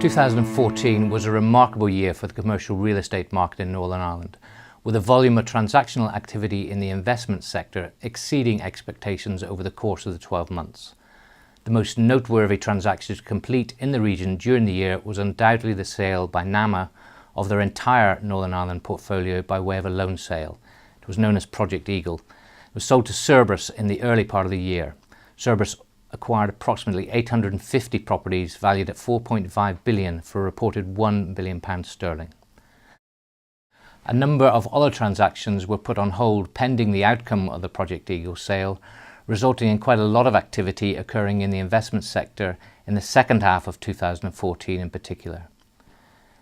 2014 was a remarkable year for the commercial real estate market in Northern Ireland, with the volume of transactional activity in the investment sector exceeding expectations over the course of the 12 months. The most noteworthy transaction to complete in the region during the year was undoubtedly the sale by NAMA of their entire Northern Ireland portfolio by way of a loan sale. It was known as Project Eagle. It was sold to Cerberus in the early part of the year. Cerberus acquired approximately 850 properties valued at 4.5 billion for a reported £1 billion sterling. A number of other transactions were put on hold pending the outcome of the Project Eagle sale, resulting in quite a lot of activity occurring in the investment sector in the second half of 2014 in particular.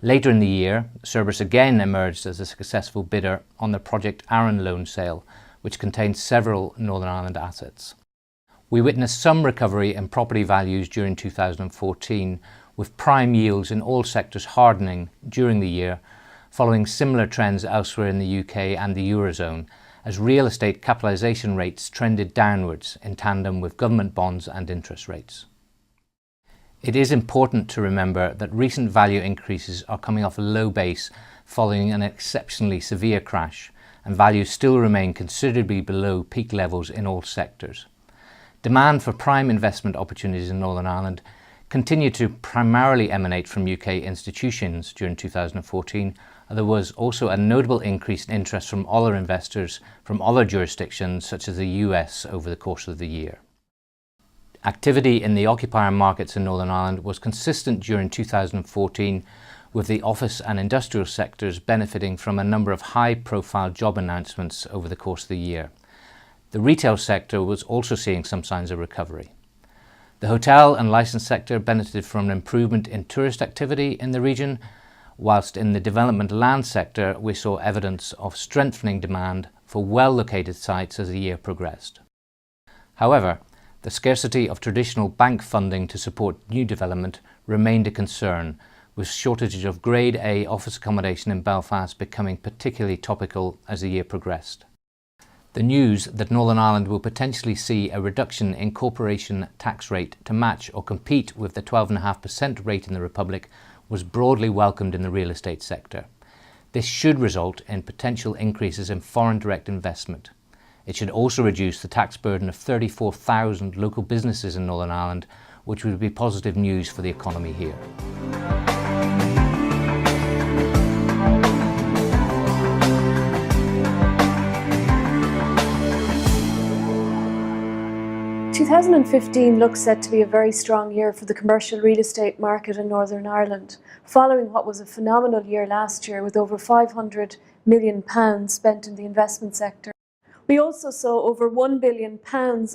Later in the year, Cerberus again emerged as a successful bidder on the Project Arran loan sale, which contained several Northern Ireland assets. We witnessed some recovery in property values during 2014, with prime yields in all sectors hardening during the year, following similar trends elsewhere in the UK and the Eurozone, as real estate capitalisation rates trended downwards in tandem with government bonds and interest rates. It is important to remember that recent value increases are coming off a low base following an exceptionally severe crash, and values still remain considerably below peak levels in all sectors. Demand for prime investment opportunities in Northern Ireland continued to primarily emanate from UK institutions during 2014, and there was also a notable increase in interest from other investors from other jurisdictions such as the US over the course of the year. Activity in the occupier markets in Northern Ireland was consistent during 2014, with the office and industrial sectors benefiting from a number of high-profile job announcements over the course of the year. The retail sector was also seeing some signs of recovery. The hotel and licence sector benefited from an improvement in tourist activity in the region, whilst in the development land sector we saw evidence of strengthening demand for well-located sites as the year progressed. However, the scarcity of traditional bank funding to support new development remained a concern, with shortages of Grade A office accommodation in Belfast becoming particularly topical as the year progressed. The news that Northern Ireland will potentially see a reduction in corporation tax rate to match or compete with the 12.5% rate in the Republic was broadly welcomed in the real estate sector. This should result in potential increases in foreign direct investment. It should also reduce the tax burden of 34,000 local businesses in Northern Ireland, which would be positive news for the economy here. 2015 looks set to be a very strong year for the commercial real estate market in Northern Ireland, following what was a phenomenal year last year with over £500 million spent in the investment sector. We also saw over £1 billion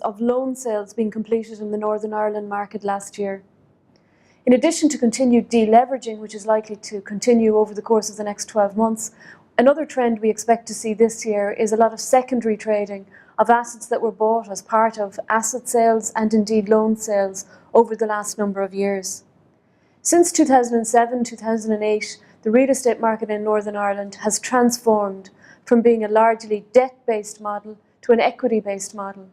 of loan sales being completed in the Northern Ireland market last year. In addition to continued deleveraging, which is likely to continue over the course of the next 12 months, another trend we expect to see this year is a lot of secondary trading of assets that were bought as part of asset sales and indeed loan sales over the last number of years. Since 2007-2008, the real estate market in Northern Ireland has transformed from being a largely debt-based model to an equity-based model.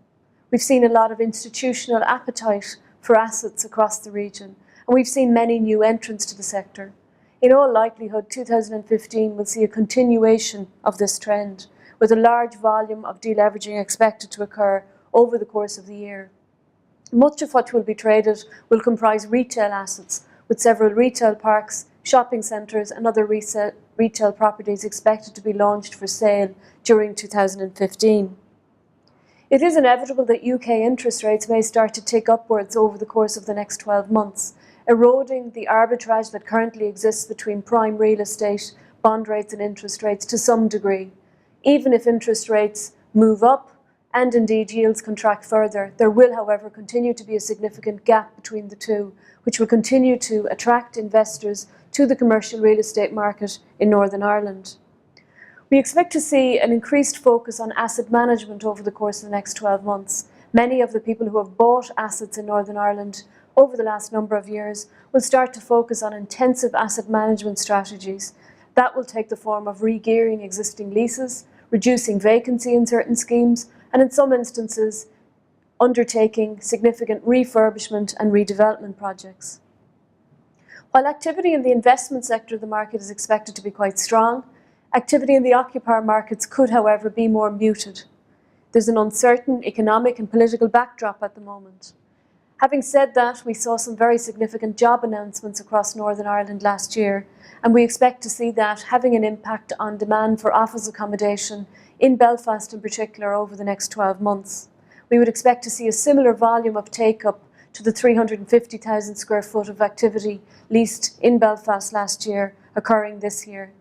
We've seen a lot of institutional appetite for assets across the region, and we've seen many new entrants to the sector. In all likelihood, 2015 will see a continuation of this trend, with a large volume of deleveraging expected to occur over the course of the year. Much of what will be traded will comprise retail assets, with several retail parks, shopping centres and other retail properties expected to be launched for sale during 2015. It is inevitable that UK interest rates may start to tick upwards over the course of the next 12 months, eroding the arbitrage that currently exists between prime real estate, bond rates and interest rates to some degree. Even if interest rates move up and indeed yields contract further, there will, however, continue to be a significant gap between the two, which will continue to attract investors to the commercial real estate market in Northern Ireland. We expect to see an increased focus on asset management over the course of the next 12 months. Many of the people who have bought assets in Northern Ireland over the last number of years will start to focus on intensive asset management strategies. That will take the form of re-gearing existing leases, reducing vacancy in certain schemes, and in some instances, undertaking significant refurbishment and redevelopment projects. While activity in the investment sector of the market is expected to be quite strong, activity in the occupier markets could, however, be more muted. There's an uncertain economic and political backdrop at the moment. Having said that, we saw some very significant job announcements across Northern Ireland last year, and we expect to see that having an impact on demand for office accommodation in Belfast in particular over the next 12 months. We would expect to see a similar volume of take-up to the 350,000 square foot of activity leased in Belfast last year occurring this year.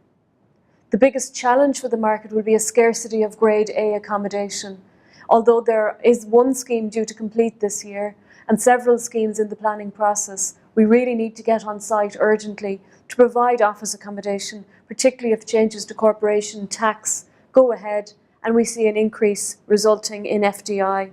The biggest challenge for the market will be a scarcity of Grade A accommodation. Although there is one scheme due to complete this year and several schemes in the planning process, we really need to get on site urgently to provide office accommodation, particularly if changes to corporation tax go ahead and we see an increase resulting in FDI.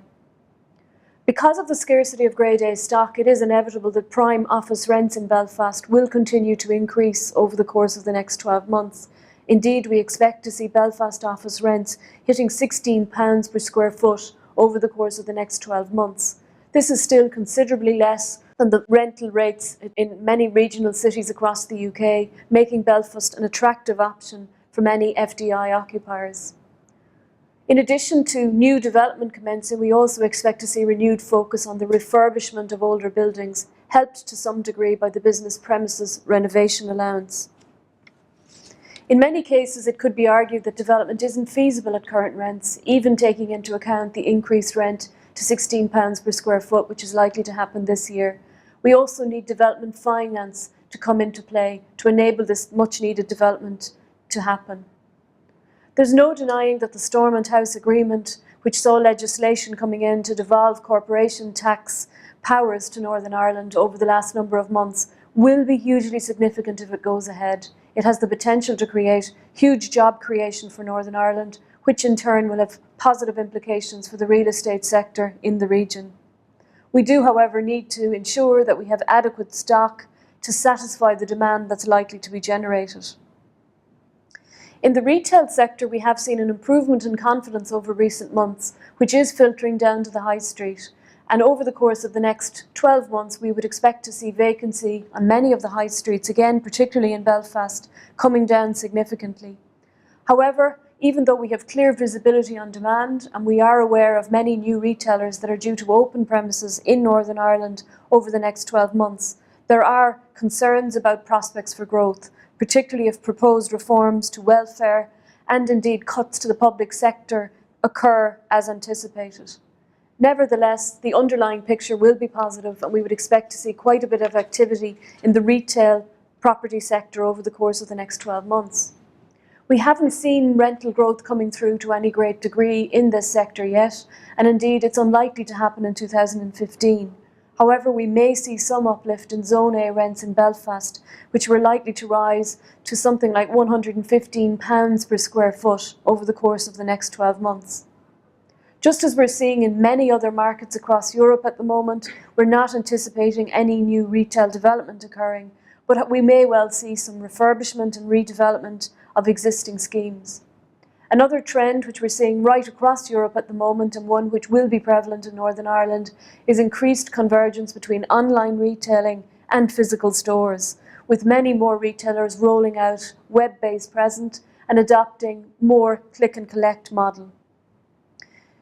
Because of the scarcity of Grade A stock, it is inevitable that prime office rents in Belfast will continue to increase over the course of the next 12 months. Indeed, we expect to see Belfast office rents hitting £16 per square foot over the course of the next 12 months. This is still considerably less than the rental rates in many regional cities across the UK, making Belfast an attractive option for many FDI occupiers. In addition to new development commencing, we also expect to see renewed focus on the refurbishment of older buildings, helped to some degree by the business premises renovation allowance. In many cases, it could be argued that development isn't feasible at current rents, even taking into account the increased rent to £16 per square foot, which is likely to happen this year. We also need development finance to come into play to enable this much-needed development to happen. There's no denying that the Stormont House Agreement, which saw legislation coming in to devolve corporation tax powers to Northern Ireland over the last number of months, will be hugely significant if it goes ahead. It has the potential to create huge job creation for Northern Ireland, which in turn will have positive implications for the real estate sector in the region. We do, however, need to ensure that we have adequate stock to satisfy the demand that's likely to be generated. In the retail sector, we have seen an improvement in confidence over recent months, which is filtering down to the high street. And over the course of the next 12 months, we would expect to see vacancy on many of the high streets, again, particularly in Belfast, coming down significantly. However, even though we have clear visibility on demand, and we are aware of many new retailers that are due to open premises in Northern Ireland over the next 12 months, there are concerns about prospects for growth, particularly if proposed reforms to welfare and indeed cuts to the public sector occur as anticipated. Nevertheless, the underlying picture will be positive, and we would expect to see quite a bit of activity in the retail property sector over the course of the next 12 months. We haven't seen rental growth coming through to any great degree in this sector yet, and indeed it's unlikely to happen in 2015. However, we may see some uplift in Zone A rents in Belfast, which were likely to rise to something like £115 per square foot over the course of the next 12 months. Just as we're seeing in many other markets across Europe at the moment, we're not anticipating any new retail development occurring, but we may well see some refurbishment and redevelopment of existing schemes. Another trend which we're seeing right across Europe at the moment, and one which will be prevalent in Northern Ireland, is increased convergence between online retailing and physical stores, with many more retailers rolling out web-based presence and adopting more click-and-collect model.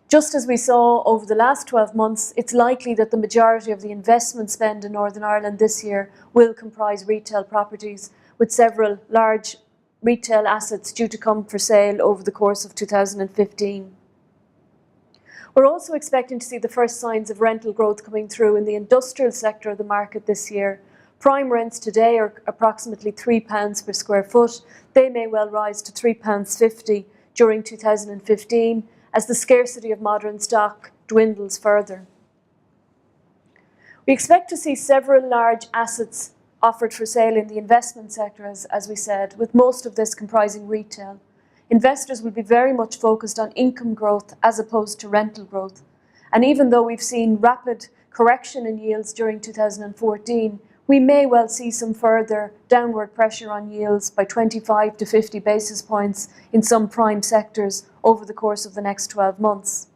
Just as we saw over the last 12 months, it's likely that the majority of the investment spend in Northern Ireland this year will comprise retail properties, with several large retail assets due to come for sale over the course of 2015. We're also expecting to see the first signs of rental growth coming through in the industrial sector of the market this year. Prime rents today are approximately £3 per square foot. They may well rise to £3.50 during 2015 as the scarcity of modern stock dwindles further. We expect to see several large assets offered for sale in the investment sector, as we said, with most of this comprising retail. Investors will be very much focused on income growth as opposed to rental growth. And even though we've seen rapid correction in yields during 2014, we may well see some further downward pressure on yields by 25 to 50 basis points in some prime sectors over the course of the next 12 months.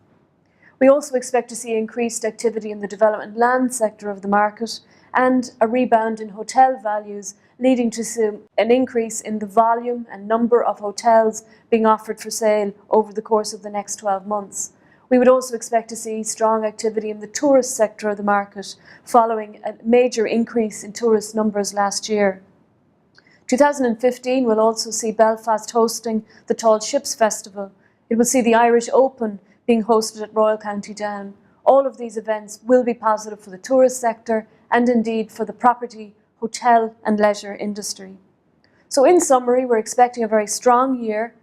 We also expect to see increased activity in the development land sector of the market, and a rebound in hotel values, leading to an increase in the volume and number of hotels being offered for sale over the course of the next 12 months. We would also expect to see strong activity in the tourist sector of the market, following a major increase in tourist numbers last year. 2015 will also see Belfast hosting the Tall Ships Festival. It will see the Irish Open being hosted at Royal County Down. All of these events will be positive for the tourist sector and indeed for the property, hotel and leisure industry. So in summary, we're expecting a very strong year,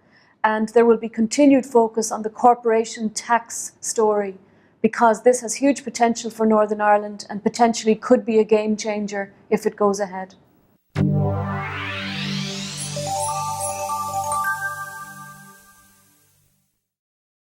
and there will be continued focus on the corporation tax story, because this has huge potential for Northern Ireland and potentially could be a game changer if it goes ahead.